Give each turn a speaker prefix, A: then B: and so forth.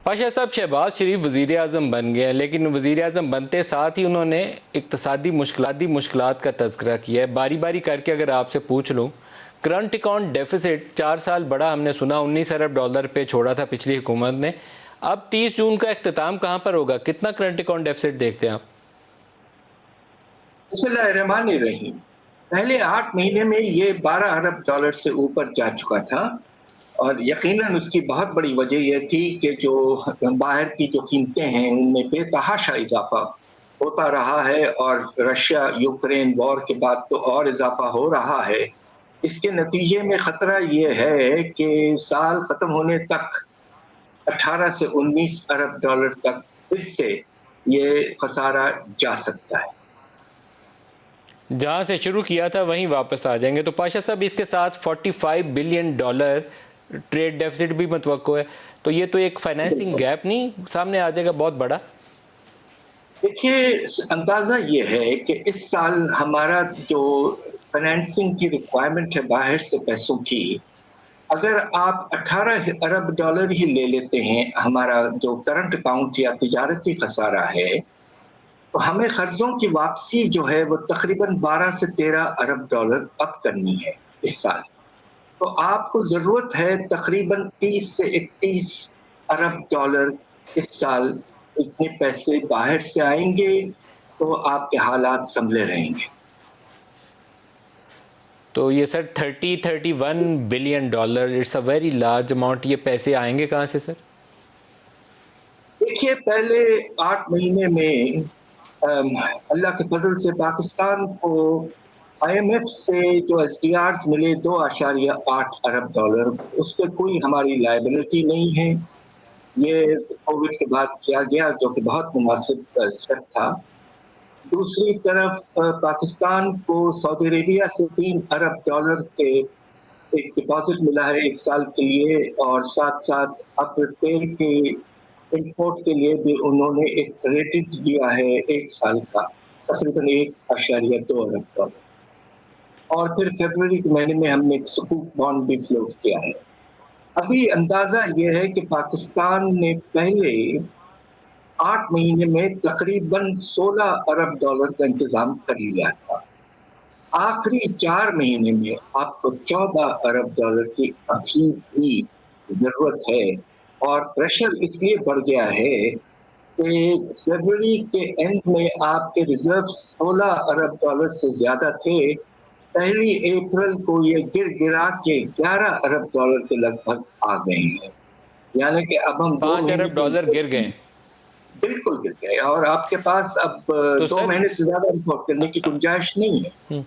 A: پاشا صاحب، شہباز شریف وزیر اعظم بن گئے ہیں، لیکن وزیر اعظم بنتے ساتھ ہی انہوں نے اقتصادی مشکلات کا تذکرہ کیا ہے۔ باری باری کر کے اگر آپ سے پوچھ لوں، کرنٹ اکاؤنٹ ڈیفیسٹ 4 سال بڑا ہم نے سنا 19 ارب ڈالر پہ چھوڑا تھا پچھلی حکومت نے۔ اب 30 جون کا اختتام کہاں پر ہوگا؟ کتنا کرنٹ اکاؤنٹ ڈیفیسٹ دیکھتے ہیں آپ؟
B: بسم اللہ الرحمن الرحیم۔ پہلے 8 مہینے میں یہ 12 ارب ڈالر سے اوپر جا چکا تھا، اور یقیناً اس کی بہت بڑی وجہ یہ تھی کہ جو باہر کی جو قیمتیں ہیں ان میں بے تحاشا اضافہ ہوتا رہا ہے، اور رشیا یوکرین وار کے بعد تو اور اضافہ ہو رہا ہے۔ اس کے نتیجے میں خطرہ یہ ہے کہ سال ختم ہونے تک 18 سے 19 ارب ڈالر تک پھر سے یہ خسارہ جا سکتا ہے۔
A: جہاں سے شروع کیا تھا وہیں واپس آ جائیں گے۔ تو پاشا صاحب، اس کے ساتھ 45 بلین ڈالر ٹریڈ ڈیفیسٹ بھی متوقع ہے، تو یہ تو ایک فائنینسنگ گیپ نہیں سامنے آ جائے گا بہت بڑا؟
B: دیکھیے، اندازہ یہ ہے کہ اس سال ہمارا جو فائنینسنگ کی ریکوائرمنٹ ہے باہر سے پیسوں کی، اگر آپ 18 ارب ڈالر ہی لے لیتے ہیں ہمارا جو کرنٹ اکاؤنٹ یا تجارتی خسارہ ہے، تو ہمیں قرضوں کی واپسی جو ہے وہ تقریباً 12 سے 13 ارب ڈالر اب کرنی ہے اس سال۔ تو آپ کو ضرورت ہے تقریباً 30 سے 31 ارب ڈالر اس سال۔ اتنے پیسے باہر سے آئیں گے تو آپ کے حالات سنبھلے رہیں گے۔
A: تو یہ sir 31 billion dollar, it's a very large amount, یہ پیسے آئیں گے کہاں سے سر؟
B: دیکھیے، پہلے 8 مہینے میں اللہ کے فضل سے پاکستان کو آئی ایم ایف سے جو ایس ڈی آرز ملے 2.8 ارب ڈالر، اس پہ کوئی ہماری لائبلٹی نہیں ہے۔ یہ کووڈ کے بعد کیا گیا، جو کہ بہت مناسب اسٹیپ تھا۔ دوسری طرف پاکستان کو سعودی عربیہ سے 3 ارب ڈالر کے ایک ڈپازٹ ملا ہے 1 سال کے لیے، اور ساتھ ساتھ اب تیل کے امپورٹ کے لیے بھی انہوں نے ایک کریڈٹ دیا ہے 1 سال کا، تقریباً 1.2 ارب ڈالر۔ اور پھر فروری کے مہینے میں ہم نے ایک سکوک بانڈ بھی فلوٹ کیا ہے۔ ابھی اندازہ یہ ہے کہ پاکستان نے پہلے 8 مہینے میں تقریباً 16 ارب ڈالر کا انتظام کر لیا تھا۔ آخری 4 مہینے میں آپ کو 14 ارب ڈالر کی ابھی بھی ضرورت ہے، اور پریشر اس لیے بڑھ گیا ہے کہ فروری کے اینڈ میں آپ کے ریزرو 16 ارب ڈالر سے زیادہ تھے، 1 اپریل کو یہ گر گرا کے 11 ارب ڈالر کے لگ بھگ آ گئے ہیں۔ یعنی کہ اب ہم 2
A: 5
B: مہینے
A: ارب ڈالر گر گئے،
B: بالکل گر گئے، اور آپ کے پاس اب 2 مہینے سے زیادہ امپورٹ کرنے کی گنجائش نہیں ہے۔